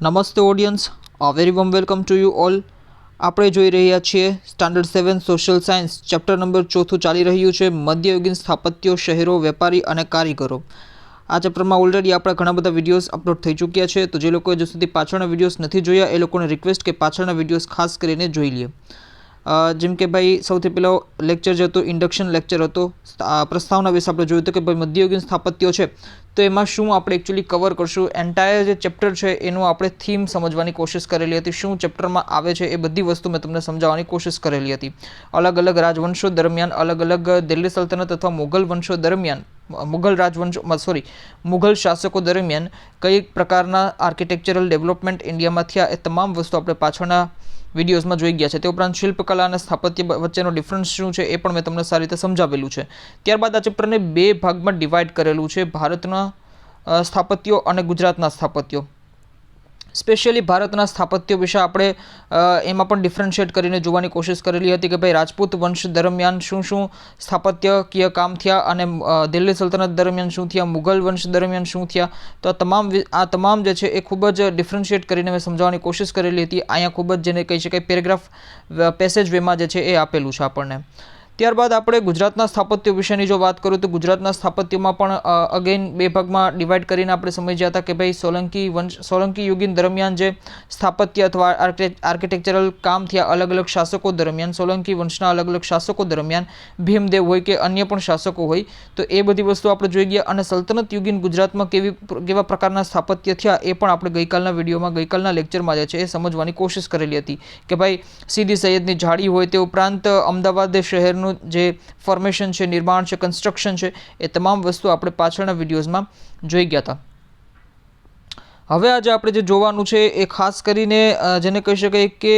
નમસ્તે audience, very warm welcome to you all. આપણે જોઈ રહ્યા છીએ standard 7 social science chapter number 4 ચાલી રહ્યું છે, મધ્યયુગીન સ્થાપત્યો, શહેરો, વેપારી અને કારીગરો. આ ચેપ્ટરમાં ઓલરેડી આપણા ઘણા બધા વિડીયોઝ અપલોડ થઈ ચૂક્યા છે, તો જે લોકોએ હજુ સુધી પાછળના વિડીયોઝ નથી જોયા એ લોકોને રિક્વેસ્ટ કે પાછળના વિડીયોઝ ખાસ કરીને જોઈ લે. જેમ કે ભાઈ સૌથી પહેલો લેક્ચર જે હતો ઇન્ડક્શન લેક્ચર હતો, પ્રસ્તાવના વિશે આપણે જોયું હતું કે ભાઈ મધ્યયુગીન સ્થાપત્યો છે તો એમાં શું આપણે એકચ્યુઅલી કવર કરશું. એન્ટાયર જે ચેપ્ટર છે એનું આપણે થીમ સમજવાની કોશિશ કરેલી હતી, શું ચેપ્ટરમાં આવે છે એ બધી વસ્તુ મેં તમને સમજાવવાની કોશિશ કરેલી હતી. અલગ અલગ રાજવંશો દરમિયાન, અલગ અલગ દિલ્હી સલ્તનત અથવા મુઘલ વંશો દરમિયાન, મુઘલ શાસકો દરમિયાન કઈ પ્રકારના આર્કિટેક્ચરલ ડેવલપમેન્ટ ઇન્ડિયામાં થયા એ તમામ વસ્તુ આપણે પાછળના વિડીયોઝમાં જોઈ ગયા છે. તે ઉપરાંત શિલ્પકલા અને સ્થાપત્ય વચ્ચેનો ડિફરન્સ શું છે એ પણ મેં તમને સારી રીતે સમજાવેલું છે. ત્યારબાદ આ ચેપ્ટરને બે ભાગમાં ડિવાઈડ કરેલું છે, ભારતના સ્થાપત્યો અને ગુજરાતના સ્થાપત્યો. સ્પેશિયલી ભારતના સ્થાપત્યો વિશે આપણે એમાં પણ ડિફરન્શિએટ કરીને જોવાની કોશિશ કરેલી હતી કે ભાઈ રાજપૂત વંશ દરમિયાન શું શું સ્થાપત્યકીય કામ થયા અને દિલ્હી સલ્તનત દરમિયાન શું થયા, મુઘલ વંશ દરમિયાન શું થયા. તો આ તમામ જે છે એ ખૂબ જ ડિફરન્શિએટ કરીને મેં સમજાવવાની કોશિશ કરેલી હતી. અહીંયા ખૂબ જ જેને કહી શકાય પેરેગ્રાફ પેસેજ વેમાં જે છે એ આપેલું છે આપણને. ત્યારબાદ આપણે ગુજરાતના સ્થાપત્યો વિશેની જો વાત કરું તો ગુજરાતના સ્થાપત્યોમાં પણ અગેન બે ભાગમાં ડિવાઈડ કરીને આપણે સમજ્યા હતા કે ભાઈ સોલંકી યુગીન દરમિયાન જે સ્થાપત્ય અથવા આર્કિટેક્ચરલ કામ થયા અલગ અલગ શાસકો દરમિયાન, સોલંકી વંશના અલગ અલગ શાસકો દરમિયાન, ભીમદેવ હોય કે અન્ય પણ શાસકો હોય, તો એ બધી વસ્તુ આપણે જોઈ ગયા. અને સલ્તનત યુગીન ગુજરાતમાં કેવા પ્રકારના સ્થાપત્ય થયા એ પણ આપણે ગઈકાલના વિડીયોમાં, ગઈકાલના લેક્ચરમાં જે છે એ સમજવાની કોશિશ કરેલી હતી કે ભાઈ સીદી સૈયદની જાળી હોય, તે ઉપરાંત અમદાવાદ શહેરનું જે ફોર્મેશન છે, નિર્માણ છે, કન્સ્ટ્રક્શન છે, એ તમામ વસ્તુ આપણે પાછળના વિડીયોઝમાં જોઈ ગયા હતા. હવે આજે આપણે જે જોવાનું છે એ ખાસ કરીને જેને કહી શકાય કે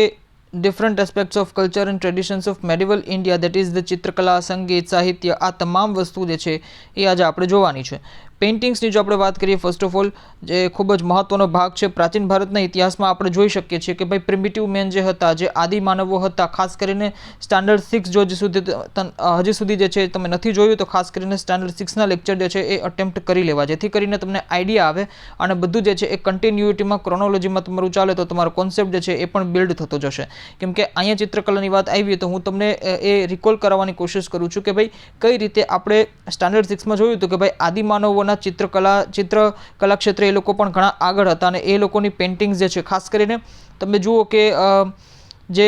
different aspects of culture and traditions of medieval India, that is the ચિત્રકલા, સંગીત, સાહિત્ય, આ તમામ વસ્તુ જે છે એ આજે આપણે જોવાની છે. પેઇન્ટિંગ્સની જો આપણે વાત કરીએ, ફર્સ્ટ ઓફ ઓલ જે ખૂબ જ મહત્ત્વનો ભાગ છે, પ્રાચીન ભારતના ઇતિહાસમાં આપણે જોઈ શકીએ છીએ કે ભાઈ પ્રિમિટિવ મેન જે હતા, જે આદિ માનવો હતા, ખાસ કરીને સ્ટાન્ડર્ડ 6 જો હજી સુધી જે છે તમે નથી જોયું તો ખાસ કરીને સ્ટાન્ડર્ડ 6ના લેક્ચર જે છે એ અટેમ્પ્ટ કરી લેવા, જેથી કરીને તમને આઈડિયા આવે અને બધું જે છે એ કન્ટિન્યુઇટીમાં, ક્રોનોલોજીમાં તમારું ચાલે તો તમારો કોન્સેપ્ટ જે છે એ પણ બિલ્ડ થતો જશે. કેમ કે અહીંયા ચિત્રકલાની વાત આવી તો હું તમને એ રિકોલ કરાવવાની કોશિશ કરું છું કે ભાઈ કઈ રીતે આપણે સ્ટાન્ડર્ડ 6માં જોયું હતું કે ભાઈ આદિમાનવો ચિત્રકલા ક્ષેત્રે એ લોકો પણ ઘણા આગળ હતા અને એ લોકોની પેઇન્ટિંગ્સ જે છે ખાસ કરીને તમે જુઓ કે જે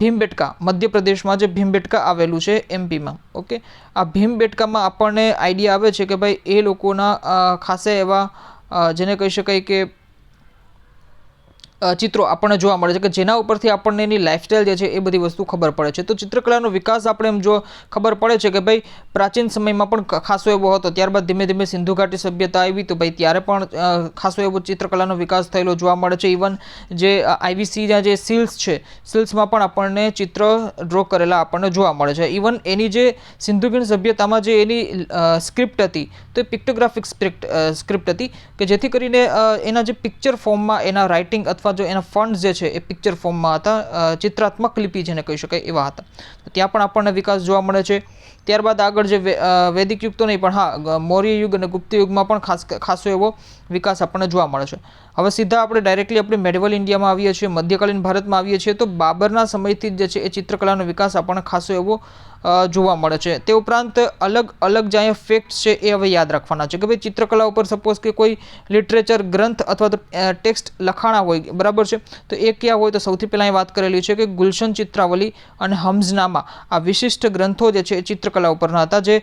ભીમબેટકા, મધ્યપ્રદેશમાં જે ભીમબેટકા આવેલું છે એમપીમાં, ઓકે, આ ભીમબેટકામાં આપણને આઈડિયા આવે છે કે ભાઈ એ લોકોના ખાસે એવા જેને કહી શકાય કે ચિત્રો આપણને જોવા મળે છે કે જેના ઉપરથી આપણને એની લાઇફસ્ટાઈલ જે છે એ બધી વસ્તુ ખબર પડે છે. તો ચિત્રકલાનો વિકાસ આપણે એમ જો ખબર પડે છે કે ભાઈ પ્રાચીન સમયમાં પણ ખાસો એવો હતો, ત્યારબાદ ધીમે ધીમે સિંધુ ઘાટી સભ્યતા આવી તો ભાઈ ત્યારે પણ ખાસો એવો ચિત્રકલાનો વિકાસ થયેલો જોવા મળે છે. ઇવન જે IVCના જે સીલ્સ છે, સીલ્સમાં પણ આપણને ચિત્ર ડ્રો કરેલા આપણને જોવા મળે છે. ઇવન એની જે સિંધુકીન સભ્યતામાં જે એની સ્ક્રિપ્ટ હતી તો એ પિક્ટોગ્રાફિક સ્ક્રિપ્ટ હતી કે જેથી કરીને એના જે પિક્ચર ફોર્મમાં એના રાઇટિંગ અથવા જો એના ફંડ્સ જે છે એ પિક્ચર ફોર્મમાં હતા, ચિત્રાત્મક લિપિ જેને કહી શકાય એવા હતા. તો ત્યાં પણ આપણને વિકાસ જોવા મળે છે. ત્યારબાદ આગળ જે વૈદિક યુગ તો નહીં પણ હા મૌર્ય યુગ અને ગુપ્ત યુગમાં પણ ખાસો એવો વિકાસ આપણને જોવા મળે છે. હવે સીધા આપણે ડાયરેક્ટલી આપણે મેડિવલ ઇન્ડિયામાં આવીએ છીએ, મધ્યકાલીન ભારતમાં આવીએ છીએ, તો બાબરના સમયથી જે છે એ ચિત્રકલાનો વિકાસ આપણને ખાસો એવો જોવા મળે છે. તે ઉપરાંત અલગ અલગ જે અહીંયા ફેક્ટ્સ છે એ હવે યાદ રાખવાના છે કે ભાઈ ચિત્રકલા ઉપર સપોઝ કે કોઈ લિટરેચર ગ્રંથ અથવા તો ટેક્સ્ટ લખાણા હોય, બરાબર છે, તો એ ક્યાં હોય તો સૌથી પહેલાં એ વાત કરેલી છે કે ગુલશન ચિત્રાવલી અને હમ્ઝનામા, આ વિશિષ્ટ ગ્રંથો જે છે એ ચિત્રકલા ઉપરના હતા, જે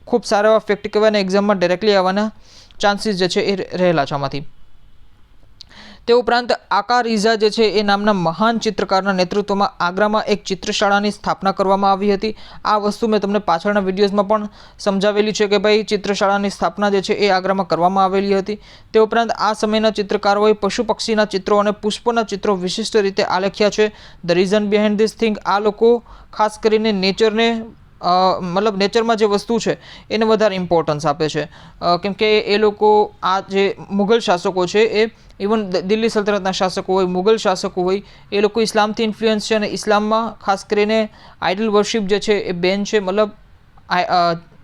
ખૂબ સારા એવા ફેક્ટ કહેવાય અને એક્ઝામમાં ડાયરેક્ટલી આવવાના ચાન્સીસ જે છે એ રહેલા છે આમાંથી. તે ઉપરાંત આકારીઝા જે છે એ નામના મહાન ચિત્રકારના નેતૃત્વમાં આગ્રામાં એક ચિત્રશાળાની સ્થાપના કરવામાં આવી હતી. આ વસ્તુ મેં તમને પાછળના વિડીયોઝમાં પણ સમજાવેલી છે કે ભાઈ ચિત્રશાળાની સ્થાપના જે છે એ આગ્રામાં કરવામાં આવેલી હતી. તે ઉપરાંત આ સમયના ચિત્રકારોએ પશુ પક્ષીના ચિત્રો અને પુષ્પોના ચિત્રો વિશિષ્ટ રીતે આલેખ્યા છે. The reason behind this thing, આ લોકો ખાસ કરીને નેચરને મતલબ નેચરમાં જે વસ્તુ છે એને વધારે ઇમ્પોર્ટન્સ આપે છે. કેમ કે એ લોકો આ જે મુઘલ શાસકો છે એ ઇવન દિલ્હી સલ્તનતના શાસકો હોય, મુઘલ શાસકો હોય, એ લોકો ઇસ્લામથી ઇન્ફ્લુઅન્સ છે અને ઇસ્લામમાં ખાસ કરીને આઇડલ વર્શિપ જે છે એ બેન છે. મતલબ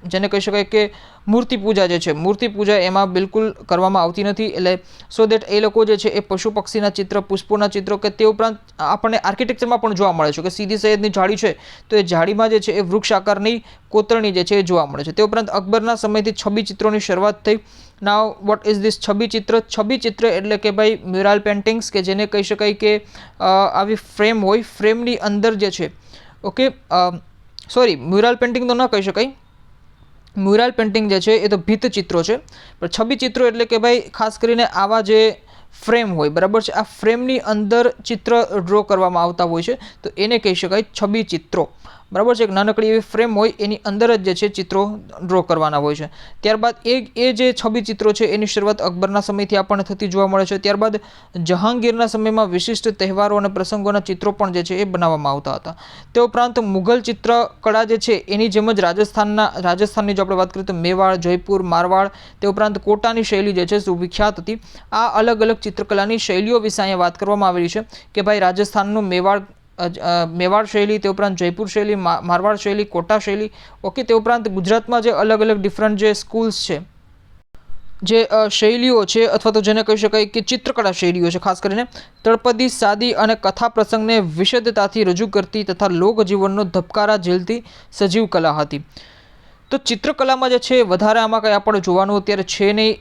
જેને કહી શકાય કે મૂર્તિ પૂજા જે છે, મૂર્તિ પૂજા એમાં બિલકુલ કરવામાં આવતી નથી. એટલે સો દેટ એ લોકો જે છે એ પશુ પક્ષીના ચિત્ર, પુષ્પોના ચિત્રો, કે તે ઉપરાંત આપણને આર્કિટેક્ચરમાં પણ જોવા મળે છે કે સીદી સૈયદની જાળી છે તો એ જાળીમાં જે છે એ વૃક્ષ આકારની કોતરણી જે છે એ જોવા મળે છે. તે ઉપરાંત અકબરના સમયથી છબી ચિત્રોની શરૂઆત થઈ. નાવ વોટ ઇઝ ધીસ છબી ચિત્ર? છબી ચિત્ર એટલે કે ભાઈ મ્યુરલ પેઇન્ટિંગ્સ, કે જેને કહી શકાય કે આવી ફ્રેમ હોય, ફ્રેમની અંદર જે છે, ઓકે, સોરી, મ્યુરલ પેઇન્ટિંગ તો ન કહી શકાય. મ્યુરલ પેઇન્ટિંગ જે છે એ તો ભીત ચિત્રો છે, પણ છબી ચિત્રો એટલે કે ભાઈ ખાસ કરીને આવા જે ફ્રેમ હોય, બરાબર છે, આ ફ્રેમની અંદર ચિત્ર ડ્રો કરવામાં આવતા હોય છે તો એને કહી શકાય છબી ચિત્રો, બરાબર છે. એક નાનકડી એવી ફ્રેમ હોય એની અંદર જ જે છે ચિત્રો ડ્રો કરવાના હોય છે. ત્યારબાદ એ જે છબી ચિત્રો છે એની શરૂઆત અકબરના સમયથી આપણને થતી જોવા મળે છે. ત્યારબાદ જહાંગીરના સમયમાં વિશિષ્ટ તહેવારો અને પ્રસંગોના ચિત્રો પણ જે છે એ બનાવવામાં આવતા હતા. તે ઉપરાંત મુઘલ ચિત્રકળા જે છે એની જેમ જ રાજસ્થાનની જો આપણે વાત કરીએ તો મેવાડ, જયપુર, મારવાડ, તે ઉપરાંત કોટાની શૈલી જે છે સુવિખ્યાત હતી. આ અલગ અલગ ચિત્રકલાની શૈલીઓ વિશે અહીંયા વાત કરવામાં આવેલી છે કે ભાઈ રાજસ્થાનનું મેવાડ શૈલી, તે ઉપરાંત જયપુર શૈલી, મારવાડ શૈલી, કોટા શૈલી, ઓકે. તે ઉપરાંત ગુજરાતમાં જે અલગ અલગ ડિફરન્ટ જે સ્કૂલ્સ છે, જે શૈલીઓ છે, અથવા તો જેને કહી શકાય કે ચિત્રકળા શૈલીઓ છે, ખાસ કરીને તળપદી, સાદી અને કથા પ્રસંગને વિશદતાથી રજૂ કરતી તથા લોકજીવનનો ધબકારા ઝીલતી સજીવ કલા હતી. તો ચિત્રકલામાં જે છે વધારે આમાં કંઈ આપણે જોવાનું અત્યારે છે નહીં,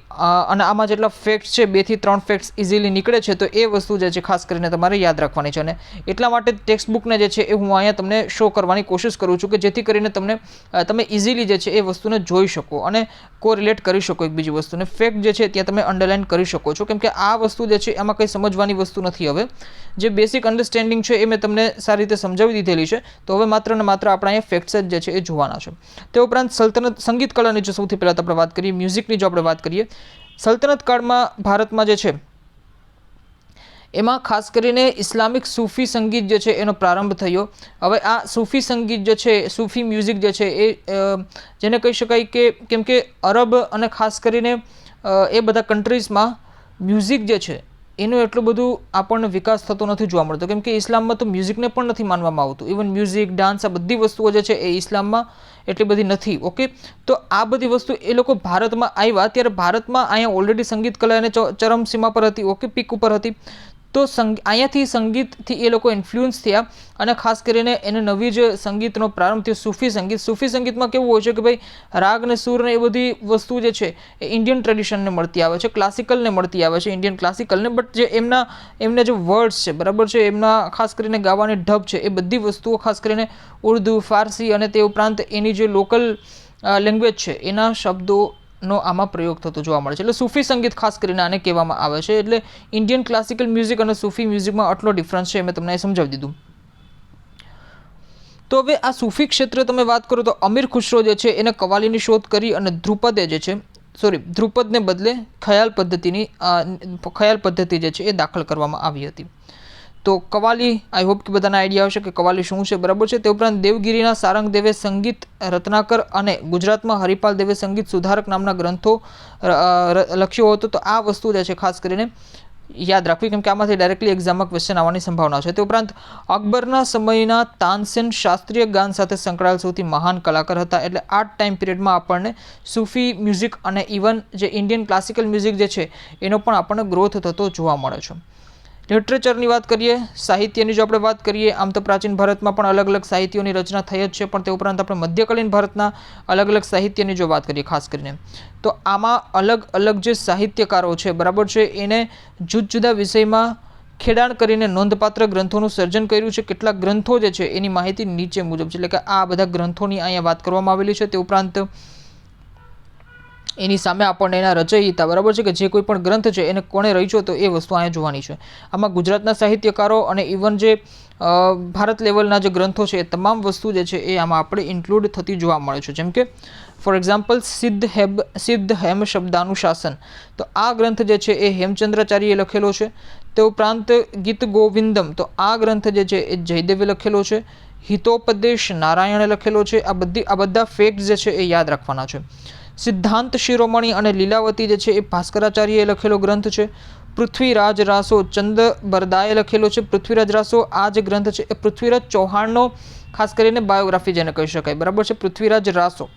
અને આમાં જેટલા ફેક્ટ્સ છે 2 થી 3 ફેક્ટ્સ ઇઝીલી નીકળે છે, તો એ વસ્તુ જે છે ખાસ કરીને તમારે યાદ રાખવાની છે. અને એટલા માટે ટેક્સ્ટ બુકને જે છે એ હું અહીંયા તમને શો કરવાની કોશિશ કરું છું કે જેથી કરીને તમે ઇઝીલી જે છે એ વસ્તુને જોઈ શકો અને કોરિલેટ કરી શકો એક બીજી વસ્તુને. ફેક્ટ જે છે ત્યાં તમે અંડરલાઇન કરી શકો છો, કેમ કે આ વસ્તુ જે છે એમાં કંઈ સમજવાની વસ્તુ નથી. હવે જે બેસિક અન્ડરસ્ટેન્ડિંગ છે એ મેં તમને સારી રીતે સમજાવી દીધેલી છે, તો હવે માત્ર ને માત્ર આપણે અહીંયા ફેક્ટ્સ જ જે છે એ જોવાના છે. તે ઉપરાંત સલ્તનત સંગીત કલાની જો સૌથી પહેલાં આપણે વાત કરીએ, મ્યુઝિકની જો આપણે વાત કરીએ, સલ્તનત કાળમાં ભારતમાં જે છે એમાં ખાસ કરીને ઇસ્લામિક સૂફી સંગીત જે છે એનો પ્રારંભ થયો. હવે આ સૂફી સંગીત જે છે, સૂફી મ્યુઝિક જે છે એ જેને કહી શકાય કે કેમ કે અરબ અને ખાસ કરીને એ બધા કન્ટ્રીઝમાં મ્યુઝિક જે છે એનો એટલું બધું આપણને વિકાસ થતો નથી જોવા મળતો, કેમ કે ઇસ્લામમાં તો મ્યુઝિકને પણ નથી માનવામાં આવતું. ઇવન મ્યુઝિક, ડાન્સ, આ બધી વસ્તુઓ જે છે એ ઇસ્લામમાં એટલી બધી નથી, ઓકે. તો આ બધી વસ્તુ એ લોકો ભારતમાં આવ્યા ત્યારે ભારતમાં અહીંયા ઓલરેડી સંગીત કલા એને ચરમસીમા પર હતી, ઓકે, પીક ઉપર હતી. તો અહીંયાથી સંગીતથી એ લોકો ઇન્ફ્લુઅન્સ થયા અને ખાસ કરીને એને નવી જે સંગીતનો પ્રારંભ થયો સૂફી સંગીત. સૂફી સંગીતમાં કેવું હોય છે કે ભાઈ રાગ ને સૂર ને એ બધી વસ્તુ જે છે એ ઇન્ડિયન ટ્રેડિશનને મળતી આવે છે, ક્લાસિકલને મળતી આવે છે, ઇન્ડિયન ક્લાસિકલને. બટ જે એમના જે વર્ડ્સ છે, બરાબર છે, એમના ખાસ કરીને ગાવાની ઢબ છે, એ બધી વસ્તુઓ ખાસ કરીને ઉર્દુ, ફારસી અને તે ઉપરાંત એની જે લોકલ લેંગ્વેજ છે એના શબ્દોનો આમાં પ્રયોગ થતો જોવા મળે છે. એટલે સૂફી સંગીત ખાસ કરીને આને કહેવામાં આવે છે. એટલે ઇન્ડિયન ક્લાસિકલ મ્યુઝિક અને સૂફી મ્યુઝિકમાં આટલો ડિફરન્સ છે, મેં તમને સમજાવી દીધું. તો હવે આ સૂફી ક્ષેત્રે તમે વાત કરો તો અમીર ખુશરો જે છે એને કવાલીની શોધ કરી અને ધ્રુપદને બદલે ખ્યાલ પદ્ધતિ જે છે એ દાખલ કરવામાં આવી હતી. તો કવાલી, આઈ હોપ કે બધાને આઈડિયા આવશે કે કવાલી શું છે, બરાબર છે. તે ઉપરાંત દેવગીરીના સારંગ દેવે સંગીત રત્નાકર અને ગુજરાતમાં હરિપાલ દેવે સંગીત સુધારક નામના ગ્રંથો લખ્યો હતો. તો આ વસ્તુ જે છે ખાસ કરીને યાદ રાખવી, કેમ કે આમાંથી ડાયરેક્ટલી એક્ઝામમાં ક્વેશ્ચન આવવાની સંભાવના છે. તે ઉપરાંત અકબરના સમયના તાનસેન શાસ્ત્રીય ગાન સાથે સંકળાયેલ સૌથી મહાન કલાકાર હતા. એટલે આ ટાઈમ પિરિયડમાં આપણને સૂફી મ્યુઝિક અને ઇવન જે ઇન્ડિયન ક્લાસિકલ મ્યુઝિક જે છે એનો પણ આપણને ગ્રોથ થતો જોવા મળે છે. લિટરેચરની વાત કરીએ, સાહિત્યની જો આપણે વાત કરીએ, આમ તો પ્રાચીન ભારતમાં પણ અલગ અલગ સાહિત્યોની રચના થઈ જ છે, પણ તે ઉપરાંત આપણે મધ્યકાલીન ભારતના અલગ અલગ સાહિત્યની જો વાત કરીએ ખાસ કરીને, તો આમાં અલગ અલગ જે સાહિત્યકારો છે, બરાબર છે, એને જુદા જુદા વિષયમાં ખેડાણ કરીને નોંધપાત્ર ગ્રંથોનું સર્જન કર્યું છે. કેટલાક ગ્રંથો જે છે એની માહિતી નીચે મુજબ છે, એટલે કે આ બધા ગ્રંથોની અહીંયા વાત કરવામાં આવેલી છે. તે ઉપરાંત એની સામે આપણને એના રચયિતા, બરાબર છે, કે જે કોઈ પણ ગ્રંથ છે એને કોણે રચ્યો તો એ વસ્તુ અહીંયા જોવાની છે. આમાં ગુજરાતના સાહિત્યકારો અને ઇવન જે ભારત લેવલના જે ગ્રંથો છે એ તમામ વસ્તુ જે છે એ આમાં આપણે ઇન્ક્લુડ થતી જોવા મળે છે. જેમ કે ફોર એક્ઝામ્પલ સિદ્ધ હેમ શબ્દાનુશાસન, તો આ ગ્રંથ જે છે એ હેમચંદ્રાચાર્યએ લખેલો છે. તે ઉપરાંત ગીત ગોવિંદમ, તો આ ગ્રંથ જે છે એ જયદેવે લખેલો છે. હિતોપદેશ નારાયણે લખેલો છે. આ બધા ફેક્ટ જે છે એ યાદ રાખવાના છે. સિદ્ધાંત શિરોમણી અને લીલાવતી જે છે એ ભાસ્કરાચાર્યએ લખેલો ગ્રંથ છે. પૃથ્વીરાજ રાસો ચંદબરદાએ લખેલો છે. પૃથ્વીરાજ રાસો આ જે ગ્રંથ છે એ પૃથ્વીરાજ ચૌહાણનો ખાસ કરીને બાયોગ્રાફી જેને કહી શકાય, બરાબર છે. પૃથ્વીરાજ રાસો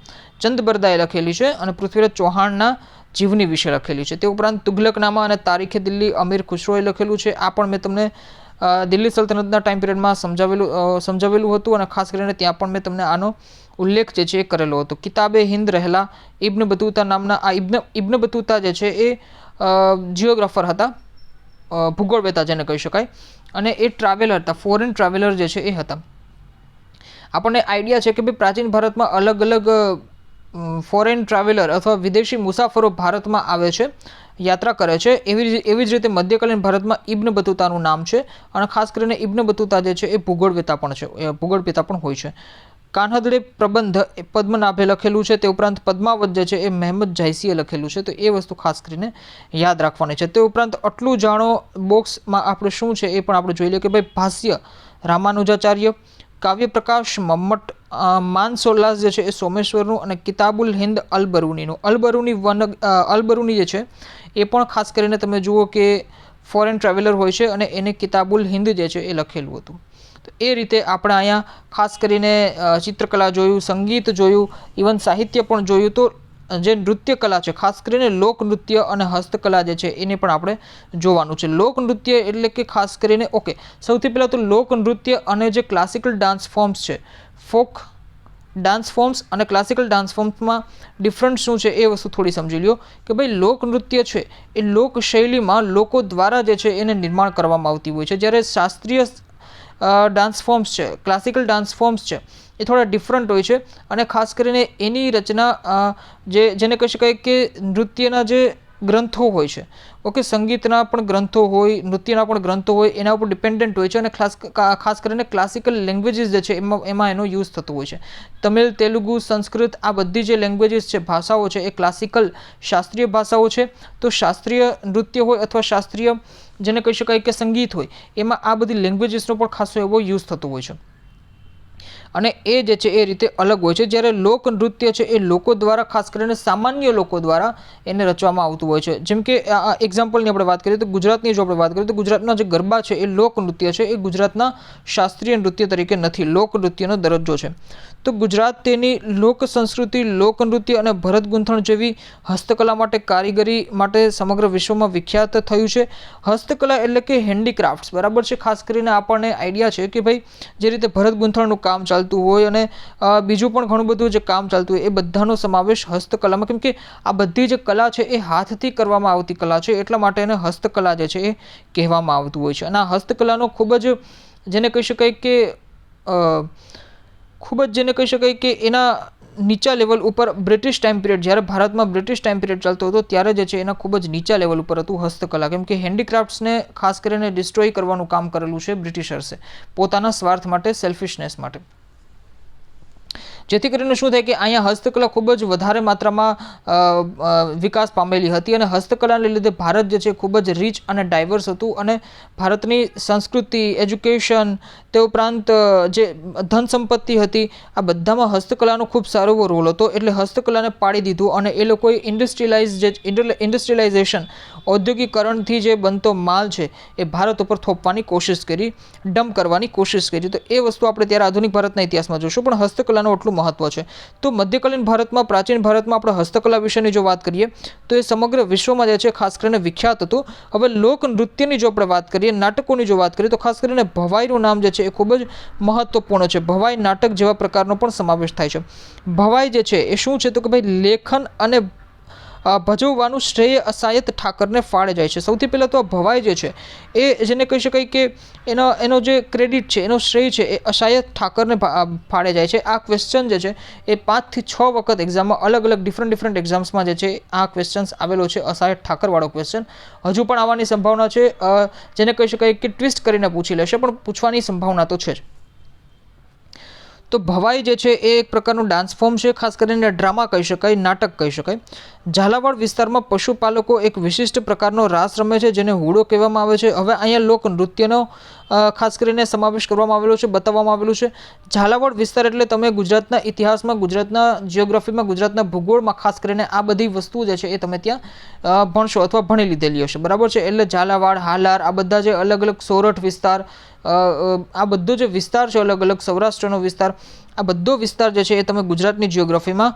ચંદ બરદાએ લખેલી છે અને પૃથ્વીરાજ ચૌહાણના જીવની વિશે લખેલી છે. તે ઉપરાંત તુઘલકનામા અને તારીખે દિલ્હી અમીર ખુસરોએ લખેલું છે. આ પણ મેં તમને દિલ્હી સલ્તનતના ટાઈમ પિરિયડમાં સમજાવેલું હતું અને ખાસ કરીને ત્યાં પણ મેં તમને આનો ઉલ્લેખ જે છે એ કરેલો હતો. કિતાબે હિન્દ રહેલા ઇબ્ન બતુતા નામના આ ઇબ્ન બતુતા જે છે એ જિયોગ્રાફર હતા, ભૂગોળવેતા જેને કહી શકાય, અને એ ટ્રાવેલર હતા, ફોરેન ટ્રાવેલર જે છે એ હતા. આપણને આઈડિયા છે કે ભાઈ પ્રાચીન ભારતમાં અલગ અલગ ફોરેન ટ્રાવેલર અથવા વિદેશી મુસાફરો ભારતમાં આવે છે, યાત્રા કરે છે. એવી જ રીતે મધ્યકાલીન ભારતમાં ઇબ્ન બતુતાનું નામ છે અને ખાસ કરીને ઇબ્ન બતુતા જે છે એ ભૂગોળવેતા પણ છે, ભૂગોળવેતા પણ હોય છે. કાન્હદડે પ્રબંધ પદ્મનાભે લખેલું છે. તે ઉપરાંત પદ્માવત જે છે એ મહેમદ જાયસીએ લખેલું છે. તો એ વસ્તુ ખાસ કરીને યાદ રાખવાની છે. તે ઉપરાંત આટલું જાણો બોક્સમાં આપણે શું છે એ પણ આપણે જોઈ લઈએ કે ભાઈ ભાષ્ય રામાનુજાચાર્ય, કાવ્ય પ્રકાશ મમ્મટ, માનસોલ્લાસ જે છે એ સોમેશ્વરનું અને કિતાબુલ હિન્દ અલબરૂનીનું. અલબરૂની જે છે એ પણ ખાસ કરીને તમે જુઓ કે ફોરેન ટ્રાવેલર હોય છે અને એને કિતાબુલ હિન્દ જે છે એ લખેલું હતું. તો એ રીતે આપણે અહીંયા ખાસ કરીને ચિત્રકલા જોયું, સંગીત જોયું, ઇવન સાહિત્ય પણ જોયું. તો જે નૃત્ય કલા છે, ખાસ કરીને લોકનૃત્ય અને હસ્તકલા જે છે એને પણ આપણે જોવાનું છે. લોકનૃત્ય એટલે કે ખાસ કરીને સૌથી પહેલાં તો લોકનૃત્ય અને જે ક્લાસિકલ ડાન્સ ફોર્મ્સ છે, ફોક ડાન્સ ફોર્મ્સ અને ક્લાસિકલ ડાન્સ ફોર્મ્સમાં ડિફરન્ટ શું છે એ વસ્તુ થોડી સમજી લ્યો કે ભાઈ લોકનૃત્ય છે એ લોકશૈલીમાં લોકો દ્વારા જે છે એને નિર્માણ કરવામાં આવતી હોય છે, જ્યારે શાસ્ત્રીય ડાન્સ ફોર્મ્સ છે, ક્લાસિકલ ડાન્સ ફોર્મ્સ છે એ થોડા ડિફરન્ટ હોય છે અને ખાસ કરીને એની રચના જેને કહી શકાય કે નૃત્યના જે ગ્રંથો હોય છે, સંગીતના પણ ગ્રંથો હોય, નૃત્યના પણ ગ્રંથો હોય, એના ઉપર ડિપેન્ડન્ટ હોય છે અને ખાસ કરીને ક્લાસિકલ લેંગ્વેજીસ જે છે એમાં એનો યુઝ થતો હોય છે. તમિલ, તેલુગુ, સંસ્કૃત આ બધી જે લેંગ્વેજીસ છે, ભાષાઓ છે એ ક્લાસિકલ શાસ્ત્રીય ભાષાઓ છે. તો શાસ્ત્રીય નૃત્ય હોય અથવા શાસ્ત્રીય જેને કહી શકાય કે સંગીત હોય, એમાં આ બધી લેંગ્વેજીસનો પણ ખાસો એવો યુઝ થતો હોય છે અને એ જે છે એ રીતે અલગ હોય છે. જ્યારે લોકનૃત્ય છે એ લોકો દ્વારા, ખાસ કરીને સામાન્ય લોકો દ્વારા એને રચવામાં આવતું હોય છે. જેમ કે એક્ઝામ્પલની આપણે વાત કરીએ તો ગુજરાતની જો આપણે વાત કરીએ તો ગુજરાતના જે ગરબા છે એ લોકનૃત્ય છે, એ ગુજરાતના શાસ્ત્રીય નૃત્ય તરીકે નથી, લોકનૃત્યનો દરજ્જો છે. તો ગુજરાત તેની લોક સંસ્કૃતિ, લોકનૃત્ય અને ભરત ગૂંથણ જેવી હસ્તકલા માટે, કારીગરી માટે સમગ્ર વિશ્વમાં વિખ્યાત થયું છે. હસ્તકલા એટલે કે હેન્ડીક્રાફ્ટ્સ, બરાબર છે. ખાસ કરીને આપણને આઈડિયા છે કે ભાઈ જે રીતે ભરત ગૂંથણનું કામ ચાલતું હોય અને બીજું પણ ઘણું બધું જે કામ ચાલતું હોય એ બધાનો સમાવેશ હસ્તકલામાં, કેમ કે આ બધી જે કલા છે એ હાથથી કરવામાં આવતી કલા છે, એટલા માટે એને હસ્તકલા જે છે એ કહેવામાં આવતું હોય છે. અને આ હસ્તકલાનો ખૂબ જ જેને કહી શકાય કે એના નીચા લેવલ ઉપર બ્રિટિશ ટાઈમ પિરિયડ, જ્યારે ભારતમાં બ્રિટિશ ટાઈમ પિરિયડ ચાલતો હતો ત્યારે જે છે એના ખૂબ જ નીચા લેવલ ઉપર હતું હસ્તકલા, કેમ કે હેન્ડીક્રાફ્ટ્સને ખાસ કરીને ડિસ્ટ્રોય કરવાનું કામ કરેલું છે બ્રિટિશર્સે પોતાના સ્વાર્થ માટે, સેલ્ફિશનેસ માટે. જેથી કરીને શું થાય કે અહીંયા હસ્તકલા ખૂબ જ વધારે માત્રામાં વિકાસ પામેલી હતી અને હસ્તકલાને લીધે ભારત જે છે ખૂબ જ રીચ અને ડાયવર્સ હતું અને ભારતની સંસ્કૃતિ, એજ્યુકેશન, તે ઉપરાંત જે ધન સંપત્તિ હતી, આ બધામાં હસ્તકલાનો ખૂબ સારો એવો રોલ હતો. એટલે હસ્તકલાને પાડી દીધું અને એ લોકોએ ઇન્ડસ્ટ્રીયલાઇઝેશન, ઔદ્યોગિકરણથી જે બનતો માલ છે એ ભારત ઉપર થોપવાની કોશિશ કરી, ડમ્પ કરવાની કોશિશ કરી. તો એ વસ્તુ આપણે ત્યારે આધુનિક ભારતના ઇતિહાસમાં જોશું, પણ હસ્તકલાનું એટલું મહત્વ છે. તો મધ્યકાલીન ભારતમાં, પ્રાચીન ભારતમાં આપણે હસ્તકલા વિશેની જો વાત કરીએ તો એ સમગ્ર વિશ્વમાં જે છે ખાસ કરીને વિખ્યાત હતું. હવે લોકનૃત્યની જો આપણે વાત કરીએ, નાટકોની જો વાત કરીએ તો ખાસ કરીને ભવાઈનું નામ જે છે એ ખૂબ જ મહત્વપૂર્ણ છે. ભવાઈ નાટક જેવા પ્રકારનો પણ સમાવેશ થાય છે. ભવાઈ જે છે એ શું છે તો કે ભાઈ લેખન અને ભજવવાનું શ્રેય અસાયત ઠાકરને ફાળે જાય છે. સૌથી પહેલાં તો આ ભવાઈ જે છે એ જેને કહી શકાય કે એનો જે ક્રેડિટ છે, એનો શ્રેય છે એ અસાયત ઠાકરને ફાળે જાય છે. આ ક્વેશ્ચન જે છે એ 5 થી 6 વખત એક્ઝામમાં, અલગ અલગ ડિફરન્ટ એક્ઝામ્સમાં જે છે આ ક્વેશ્ચન્સ આવેલો છે, અસાયત ઠાકરવાળો ક્વેશ્ચન. હજુ પણ આવવાની સંભાવના છે, જેને કહી શકાય કે ટ્વિસ્ટ કરીને પૂછી લેશે, પણ પૂછવાની સંભાવના તો છે જ. તો ભવાઈ જે છે એ એક પ્રકારનું ડાન્સ ફોર્મ છે, ખાસ કરીને ડ્રામા કહી શકાય, નાટક કહી શકાય. ઝાલાવાડ વિસ્તારમાં પશુપાલકો એક વિશિષ્ટ પ્રકારનો રાસ રમે છે જેને હુડો કહેવામાં આવે છે. હવે અહીંયા લોકનૃત્યનો ખાસ કરીને સમાવેશ કરવામાં આવેલો છે, બતાવવામાં આવેલું છે. ઝાલાવાડ વિસ્તાર એટલે તમે ગુજરાતના ઇતિહાસમાં, ગુજરાતના જિયોગ્રાફીમાં, ગુજરાતના ભૂગોળમાં ખાસ કરીને આ બધી વસ્તુ જે છે એ તમે ત્યાં ભણશો અથવા ભણી લીધેલી હશે, બરાબર છે. એટલે ઝાલાવાડ, હાલાર, આ બધા જે અલગ અલગ સોરઠ વિસ્તાર, આ બધો જે વિસ્તાર છે અલગ અલગ, સૌરાષ્ટ્રનો વિસ્તાર, આ બધો વિસ્તાર જે છે એ તમે ગુજરાતની જિયોગ્રાફીમાં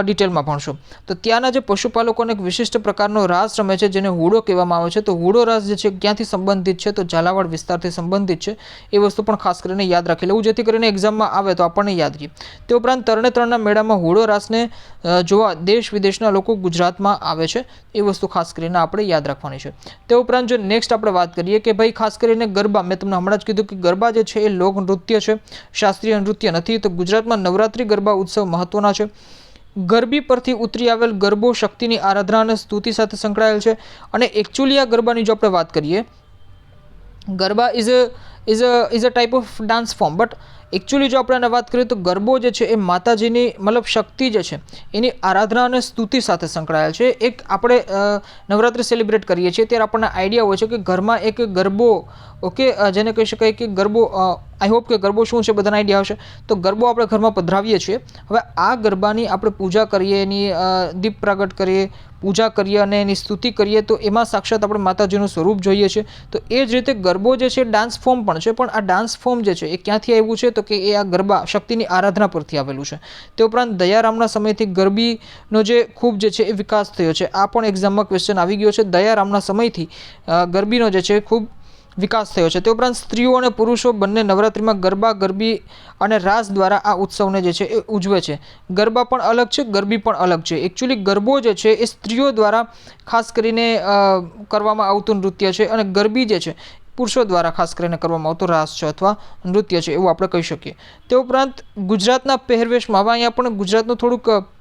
ડિટેલમાં ભણશો. તો ત્યાંના જે પશુપાલકોને એક વિશિષ્ટ પ્રકારનો રાસ રમે છે જેને હુડો કહેવામાં આવે છે. તો હુડો રાસ જે છે ક્યાંથી સંબંધિત છે? તો ઝાલાવાડ વિસ્તારથી સંબંધિત છે. એ વસ્તુ પણ ખાસ કરીને યાદ રાખી લેવું, જેથી કરીને એક્ઝામમાં આવે તો આપણને યાદ રહે. તે ઉપરાંત તરણેતરના મેળામાં હુડો રાસને જોવા દેશ વિદેશના લોકો ગુજરાતમાં આવે છે. એ વસ્તુ ખાસ કરીને આપણે યાદ રાખવાની છે. તે ઉપરાંત જો નેક્સ્ટ આપણે વાત કરીએ કે ભાઈ ખાસ કરીને ગરબા, મેં તમને હમણાં જ કીધું કે ગરબા જે છે એ લોક નૃત્ય છે, શાસ્ત્રીય નૃત્ય નથી. તો ગુજરાતમાં નવરાત્રિ ગરબા ઉત્સવ મહત્વના છે. ગરબી પરથી ઉતરી આવેલ ગરબો શક્તિની આરાધના અને સ્તુતિ સાથે સંકળાયેલ છે. અને એકચ્યુઅલી આ ગરબાની જો આપણે વાત કરીએ, garba is a type of dance form, but actually જો આપણે વાત કરીએ તો ગરબો જે છે એ માતાજીની મતલબ શક્તિ જે છે એની આરાધના અને સ્તુતિ સાથે સંકળાયેલ છે. એક આપણે નવરાત્રિ સેલિબ્રેટ કરીએ છીએ ત્યારે આપણને આઈડિયા હોય છે કે ઘરમાં એક ગરબો, ઓકે, જેને કહી શકાય કે ગરબો, આઈ હોપ કે ગરબો શું છે બધાને આઈડિયા આવશે. તો ગરબો આપણે ઘરમાં પધરાવીએ છીએ. હવે આ ગરબાની આપણે પૂજા કરીએ, એની દીપ પ્રાગટ કરીએ, પૂજા કરીએ અને એની સ્તુતિ કરીએ તો એમાં સાક્ષાત આપણે માતાજીનું સ્વરૂપ જોઈએ છીએ. તો એ જ રીતે ગરબો જે છે ડાન્સ ફોર્મ પણ છે, પણ આ ડાન્સ ફોર્મ જે છે એ ક્યાંથી આવ્યું છે? તો કે એ આ ગરબા શક્તિની આરાધના પરથી આવેલું છે. તે ઉપરાંત દયારામના સમયથી ગરબીનો જે ખૂબ જે છે એ વિકાસ થયો છે. આ પણ એક્ઝામમાં ક્વેશ્ચન આવી ગયો છે. દયારામના સમયથી ગરબીનો જે છે ખૂબ વિકાસ થયો છે. તે ઉપરાંત સ્ત્રીઓ અને પુરુષો બંને નવરાત્રિમાં ગરબા, ગરબી અને રાસ દ્વારા આ ઉત્સવને જે છે એ ઉજવે છે. ગરબા પણ અલગ છે, ગરબી પણ અલગ છે. એકચ્યુઅલી ગરબો જે છે એ સ્ત્રીઓ દ્વારા ખાસ કરીને કરવામાં આવતું નૃત્ય છે, અને ગરબી જે છે પુરુષો દ્વારા ખાસ કરીને કરવામાં આવતો રાસ છે અથવા નૃત્ય છે, એવું આપણે કહી શકીએ. તે ઉપરાંત ગુજરાતના પહેરવેશમાં, હવે અહીંયા પણ ગુજરાતનું થોડુંક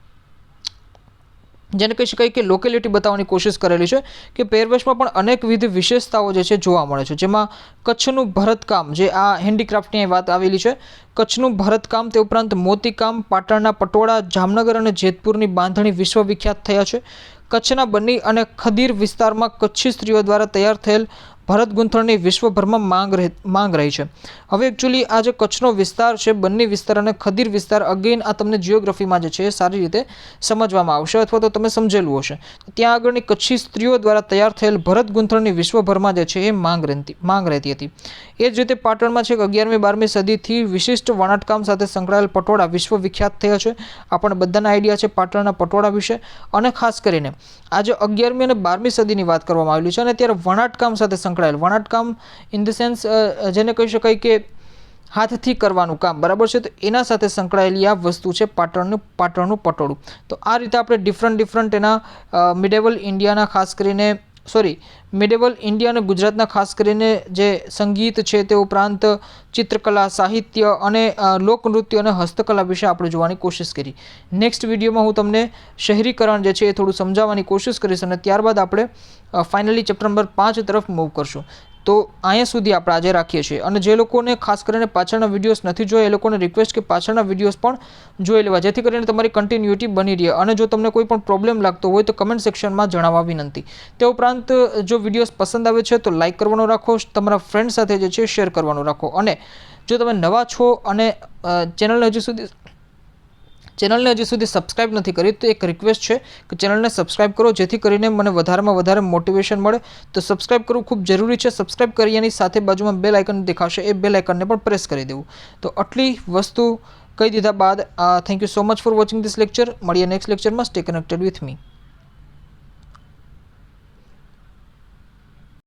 જેને કહી શકાય કે લોકેલિટી બતાવવાની કોશિશ કરેલી છે કે પહેરવેશમાં પણ અનેકવિધ વિશેષતાઓ જે છે જોવા મળે છે. જેમાં કચ્છનું ભરતકામ, જે આ હેન્ડીક્રાફ્ટની વાત આવેલી છે, કચ્છનું ભરતકામ, તે ઉપરાંત મોતીકામ, પાટણના પટોળા, જામનગર અને જેતપુરની બાંધણી વિશ્વવિખ્યાત થયા છે. કચ્છના બન્ની અને ખદીર વિસ્તારમાં કચ્છી સ્ત્રીઓ દ્વારા તૈયાર થયેલ ભરત ગૂંથણની વિશ્વભરમાં માંગ રહી છે. હવે એકચ્યુઅલી આ જે કચ્છનો વિસ્તાર છે, બન્ની વિસ્તાર અને ખદીર વિસ્તાર, અગેન આ તમને જિયોગ્રાફીમાં જે છે એ સારી રીતે સમજવામાં આવશે અથવા તો તમે સમજેલું હશે. ત્યાં આગળની કચ્છી સ્ત્રીઓ દ્વારા તૈયાર થયેલ ભરત ગૂંથણની વિશ્વભરમાં જે છે એ માંગ રહેતી હતી. એ જ રીતે પાટણમાં છે 11મી-12મી સદીથી વિશિષ્ટ વણાટકામ સાથે સંકળાયેલ પટોળા વિશ્વવિખ્યાત થયા છે. આપણને બધાના આઈડિયા છે પટોળાના પટોળા વિશે. અને ખાસ કરીને આજે 11મી અને 12મી સદીની વાત કરવામાં આવેલી છે, અને ત્યારે વણાટકામ સાથે સંકળાયેલ, વણાટકામ ઇન ધ સેન્સ જેને કહી શકાય કે હાથથી કરવાનું કામ, બરાબર છે. તો એના સાથે સંકળાયેલી આ વસ્તુ છે પાટણનું પટોળું. તો આ રીતે આપણે ડિફરન્ટ એના મિડેવલ ઇન્ડિયાના ખાસ કરીને મિડેવલ ઇન્ડિયા અને ગુજરાતના ખાસ કરીને જે સંગીત છે, તે ઉપરાંત ચિત્રકલા, સાહિત્ય અને લોકનૃત્ય અને હસ્તકલા વિશે આપણે જોવાની કોશિશ કરી. નેક્સ્ટ વિડીયોમાં હું તમને શહેરીકરણ જે છે એ થોડું સમજાવવાની કોશિશ કરીશ, અને ત્યારબાદ આપણે ફાઇનલી ચેપ્ટર નંબર 5 તરફ મૂવ કરશું. તો અહીંયા સુધી આપણે આજે રાખીએ છીએ. અને જે લોકોને ખાસ કરીને પાછળના વિડીયોઝ નથી જોયા, એ લોકોને રિક્વેસ્ટ કે પાછળના વિડીયોઝ પણ જોઈ લેવા, જેથી કરીને તમારી કન્ટિન્યુટી બની રહે. અને જો તમને કોઈ પણ પ્રોબ્લેમ લાગતો હોય તો કમેન્ટ સેક્શનમાં જણાવવા વિનંતી. તે ઉપરાંત જો વિડીયોઝ પસંદ આવે છે તો લાઇક કરવાનું રાખો, તમારા ફ્રેન્ડ સાથે જે છે શેર કરવાનું રાખો. અને જો તમે નવા છો અને ચેનલને હજી સુધી સબસ્ક્રાઇબ નથી કરી તો એક રિક્વેસ્ટ છે કે ચેનલને સબસ્ક્રાઇબ કરો, જેથી કરીને મને વધારેમાં વધારે મોટિવેશન મળે. તો સબસ્ક્રાઇબ કરવું ખૂબ જરૂરી છે. સબસ્ક્રાઇબ કરી એની સાથે બાજુમાં બેલ આઇકન દેખાશે, એ બેલ આઇકનને પણ પ્રેસ કરી દેવું. તો આટલી વસ્તુ કહી દીધા બાદ thank you so much for watching this lecture. મળીએ નેક્સ્ટ લેક્ચરમાં. Stay connected with me.